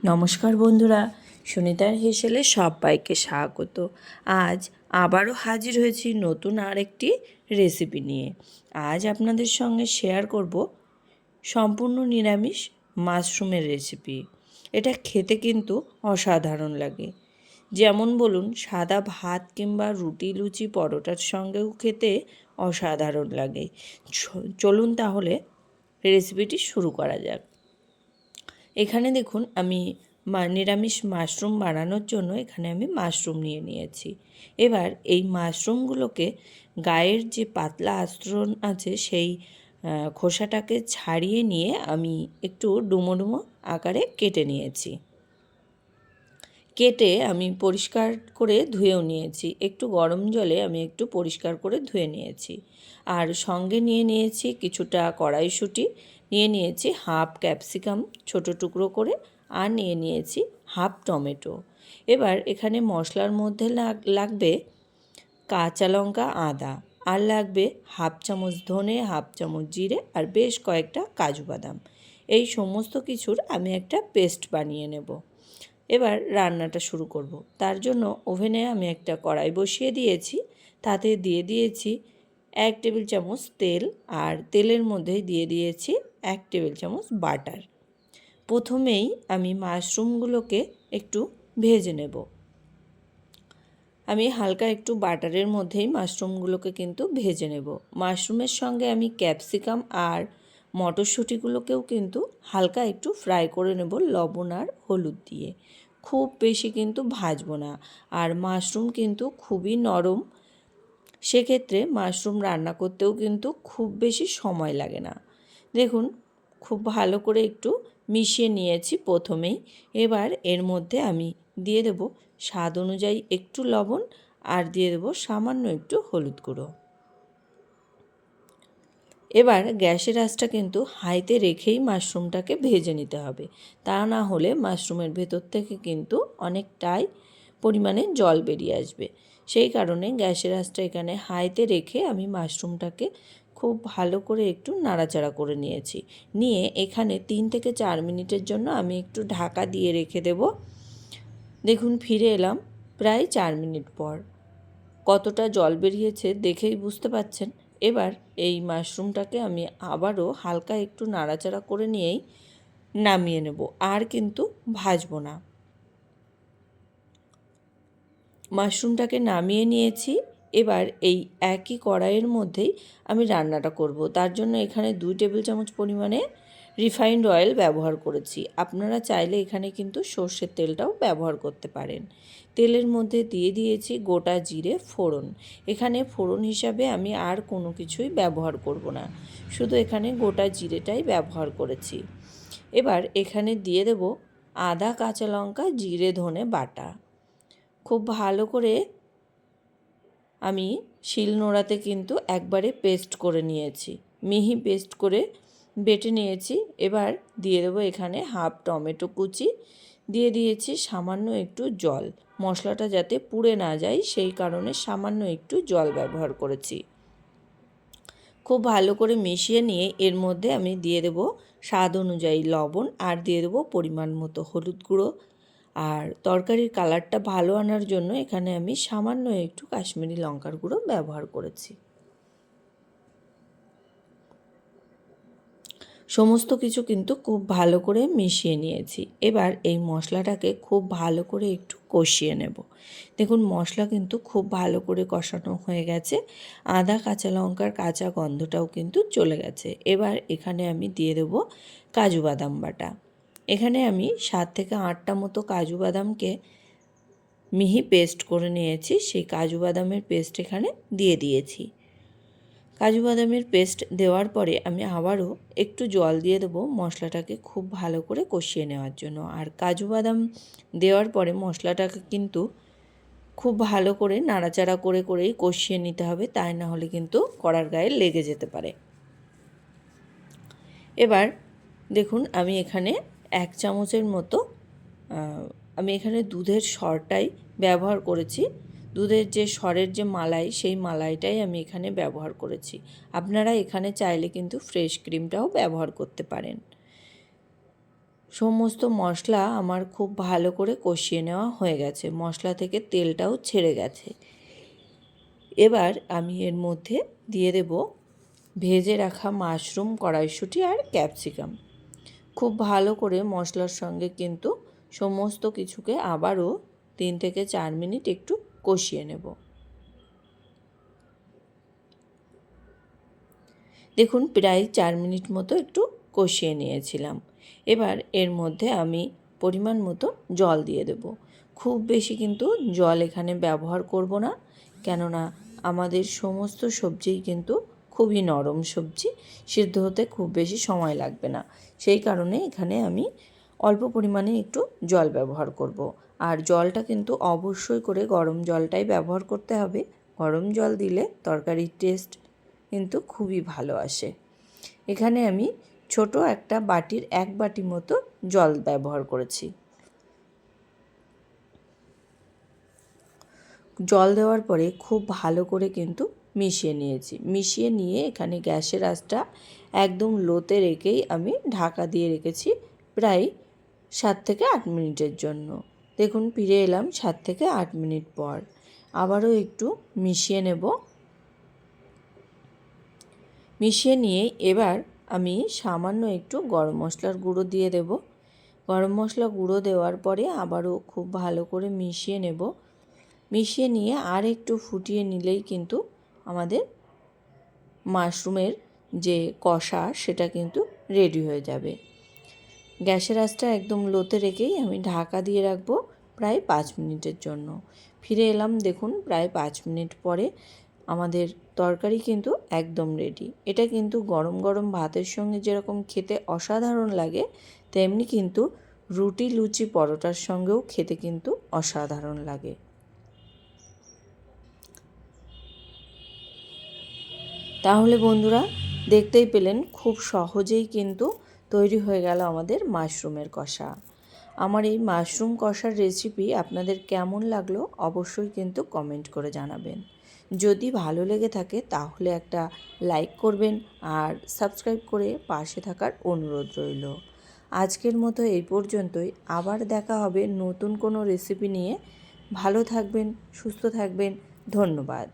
নমস্কার বন্ধুরা, সুনিতার হেসেলে সবাইকে স্বাগত। আজ আবারও হাজির হয়েছি নতুন আরেকটি রেসিপি নিয়ে। আজ আপনাদের সঙ্গে শেয়ার করব সম্পূর্ণ নিরামিষ মাশরুমের রেসিপি। এটা খেতে কিন্তু অসাধারণ লাগে। যেমন বলুন, সাদা ভাত কিংবা রুটি, লুচি, পরোটার সঙ্গেও খেতে অসাধারণ লাগে। চলুন তাহলে রেসিপিটি শুরু করা যাক। এখানে দেখুন, আমি নিরামিষ মাশরুম বানানোর জন্য এখানে আমি মাশরুম নিয়ে নিয়েছি। এবার এই মাশরুমগুলোকে গায়ের যে পাতলা আস্তরণ আছে সেই খোসাটাকে ছাড়িয়ে নিয়ে আমি একটু ডুমো ডুমো আকারে কেটে নিয়েছি। কেটে আমি পরিষ্কার করে ধুয়েও নিয়েছি। একটু গরম জলে আমি একটু পরিষ্কার করে ধুয়ে নিয়েছি। আর সঙ্গে নিয়ে নিয়েছি কিছুটা কড়াইশুঁটি, নিয়ে নিয়েছি হাফ ক্যাপসিকাম ছোটো টুকরো করে, আর নিয়ে নিয়েছি হাফ টমেটো। এবার এখানে মশলার মধ্যে লাগবে কাঁচা লঙ্কা, আদা, আর লাগবে হাফ চামচ ধনে, হাফ চামচ জিরে, আর বেশ কয়েকটা কাজু বাদাম। এই সমস্ত কিছুর আমি একটা পেস্ট বানিয়ে নেব। এবার রান্নাটা শুরু করব। তার জন্য ওভেনে আমি একটা কড়াই বসিয়ে দিয়েছি। তাতে দিয়ে দিয়েছি 1 টেবিল চামচ তেল, আর তেলের মধ্যে দিয়ে দিয়েছি 1 টেবিল চামচ বাটার। প্রথমেই আমি মাশরুমগুলোকে একটু ভেজে নেব। আমি হালকা একটু বাটারের মধ্যেই মাশরুমগুলোকে কিন্তু ভেজে নেব। মাশরুমের সঙ্গে আমি ক্যাপসিকাম আর মটরশুঁটিগুলোকেও কিন্তু হালকা একটু ফ্রাই করে নেব লবণ আর হলুদ দিয়ে। খুব বেশি কিন্তু ভাজবো না। আর মাশরুম কিন্তু খুবই নরম, সেক্ষেত্রে মাশরুম রান্না করতেও কিন্তু খুব বেশি সময় লাগে না। দেখুন, খুব ভালো করে একটু মিশিয়ে নিয়েছি প্রথমেই। এবার এর মধ্যে আমি দিয়ে দেব স্বাদ অনুযায়ী একটু লবণ, আর দিয়ে দেব সামান্য একটু হলুদ গুঁড়ো। এবার গ্যাসের আঁচটা কিন্তু হাইতে রেখেই মাশরুমটাকে ভেজে নিতে হবে। তা না হলে মাশরুমের ভেতর থেকে কিন্তু অনেকটাই পরিমাণে জল বেরিয়ে আসবে। সেই কারণে গ্যাসের আঁচটা এখানে হাইতে রেখে আমি মাশরুমটাকে খুব ভালো করে একটু নাড়াচাড়া করে নিয়েছি। নিয়ে এখানে 3 থেকে 4 মিনিটের জন্য আমি একটু ঢাকা দিয়ে রেখে দেব। দেখুন, ফিরে এলাম প্রায় 4 মিনিট পর। কতটা জল বেরিয়েছে দেখেই বুঝতে পাচ্ছেন। এবার এই মাশরুমটাকে আমি আবারও হালকা একটু নাড়াচাড়া করে নিয়েই নামিয়ে নেব, আর কিন্তু ভাজবো না। মাশরুমটাকে নামিয়ে নিয়েছি। এবার এই একই কড়াইয়ের মধ্যেই আমি রান্নাটা করব। তার জন্য এখানে 2 টেবিল চামচ পরিমাণে রিফাইন্ড অয়েল ব্যবহার করেছি। আপনারা চাইলে এখানে কিন্তু সর্ষের তেলটাও ব্যবহার করতে পারেন। তেলের মধ্যে দিয়ে দিয়েছি গোটা জিরে ফোড়ন। এখানে ফোড়ন হিসাবে আমি আর কোনো কিছুই ব্যবহার করব না, শুধু এখানে গোটা জিরেটাই ব্যবহার করেছি। এবার এখানে দিয়ে দেব আদা, কাঁচা লঙ্কা, জিরে, ধনে বাটা। খুব ভালো করে আমি শিলনোড়াতে কিন্তু একবারে পেস্ট করে নিয়েছি, মিহি পেস্ট করে বেটে নিয়েছি। এবার দিয়ে দেবো এখানে হাফ টমেটো কুচি, দিয়ে দিয়েছি সামান্য একটু জল। মশলাটা যাতে পুড়ে না যায় সেই কারণে সামান্য একটু জল ব্যবহার করেছি। খুব ভালো করে মিশিয়ে নিয়ে এর মধ্যে আমি দিয়ে দেবো স্বাদ অনুযায়ী লবণ, আর দিয়ে দেবো পরিমাণ মতো হলুদ গুঁড়ো। আর তরকারির কালারটা ভালো আনার জন্য এখানে আমি সামান্য একটু কাশ্মীরি লঙ্কার গুঁড়ো ব্যবহার করেছি। সমস্ত কিছু কিন্তু খুব ভালো করে মিশিয়ে নিয়েছি। এবার এই মশলাটাকে খুব ভালো করে একটু কষিয়ে নেব। দেখুন, মশলা কিন্তু খুব ভালো করে কষানো হয়ে গেছে। আদা, কাঁচা লঙ্কার কাঁচা গন্ধটাও কিন্তু চলে গেছে। এবার এখানে আমি দিয়ে দেব কাজু বাদাম বাটা। এখানে আমি 7 থেকে 8টা মতো কাজু বাদামকে মিহি পেস্ট করে নিয়েছি। সেই কাজু বাদামের পেস্ট এখানে দিয়ে দিয়েছি। কাজু বাদামের পেস্ট দেওয়ার পরে আমি আবারও একটু জল দিয়ে দেবো মশলাটাকে খুব ভালো করে কষিয়ে নেওয়ার জন্য। আর কাজু বাদাম দেওয়ার পরে মশলাটাকে কিন্তু খুব ভালো করে নাড়াচাড়া করে করেই কষিয়ে নিতে হবে, তাই না হলে কিন্তু কড়ার গায়ে লেগে যেতে পারে। এবার দেখুন, আমি এখানে 1 চামচের মতো আমি এখানে দুধের সরটাই ব্যবহার করেছি। দুধের যে সরের যে মালাই, সেই মালাইটাই আমি এখানে ব্যবহার করেছি। আপনারা এখানে চাইলে কিন্তু ফ্রেশ ক্রিমটাও ব্যবহার করতে পারেন। সমস্ত মশলা আমার খুব ভালো করে কষিয়ে নেওয়া হয়ে গেছে, মশলা থেকে তেলটাও ছেড়ে গেছে। এবার আমি এর মধ্যে দিয়ে দেব ভেজে রাখা মাশরুম, কড়াইশুঁটি আর ক্যাপসিকাম। খুব ভালো করে মশলার সঙ্গে কিন্তু সমস্ত কিছুকে আবারও 3 থেকে 4 মিনিট একটু কষিয়ে নেব। দেখুন প্রায় 4 মিনিট মতো একটু কষিয়ে নিয়েছিলাম। এবার এর মধ্যে আমি পরিমাণ মতো জল দিয়ে দেব। খুব বেশি কিন্তু জল এখানে ব্যবহার করব না, কেননা আমাদের সমস্ত সবজিই কিন্তু খুবই নরম সবজি, সিদ্ধ হতে খুব বেশি সময় লাগবে না। সেই কারণে এখানে আমি অল্প পরিমাণে একটু জল ব্যবহার করব। আর জলটা কিন্তু অবশ্যই করে গরম জলটাই ব্যবহার করতে হবে। গরম জল দিলে তরকারির টেস্ট কিন্তু খুবই ভালো আসে। এখানে আমি ছোট একটা বাটির 1 বাটি মতো জল ব্যবহার করেছি। জল দেওয়ার পরে খুব ভালো করে কিন্তু মিশিয়ে নিয়েছি। মিশিয়ে নিয়ে এখানে গ্যাসের আঁচটা একদম লোতে রেখেই আমি ঢাকা দিয়ে রেখেছি প্রায় 7 থেকে 8 মিনিটের জন্য। দেখুন ফিরে এলাম 7 থেকে 8 মিনিট পর। আবারও একটু মিশিয়ে নেব। মিশিয়ে নিয়ে এবার আমি সামান্য একটু গরম মশলার গুঁড়ো দিয়ে দেব। গরম মশলা গুঁড়ো দেওয়ার পরে আবারও খুব ভালো করে মিশিয়ে নেব। মিশিয়ে নিয়ে আর একটু ফুটিয়ে নিলেই কিন্তু আমাদের মাশরুমের যে কষা সেটা কিন্তু রেডি হয়ে যাবে। গ্যাসের আঁচটা একদম লোতে রেখেই আমি ঢাকা দিয়ে রাখবো প্রায় 5 মিনিটের জন্য। ফিরে এলাম, দেখুন প্রায় 5 মিনিট পরে আমাদের তরকারি কিন্তু একদম রেডি। এটা কিন্তু গরম গরম ভাতের সঙ্গে যেরকম খেতে অসাধারণ লাগে, তেমনি কিন্তু রুটি, লুচি, পরোটার সঙ্গেও খেতে কিন্তু অসাধারণ লাগে। তাহলে বন্ধুরা দেখতেই পেলেন খুব সহজেই কিন্তু তৈরি হয়ে গেল আমাদের মাশরুমের কষা। আমার এই মাশরুম কষার রেসিপি আপনাদের কেমন লাগলো অবশ্যই কিন্তু কমেন্ট করে জানাবেন। যদি ভালো লেগে থাকে তাহলে একটা লাইক করবেন আর সাবস্ক্রাইব করে পাশে থাকার অনুরোধ রইল। আজকের মতো এই পর্যন্তই। আবার দেখা হবে নতুন কোনো রেসিপি নিয়ে। ভালো থাকবেন, সুস্থ থাকবেন। ধন্যবাদ।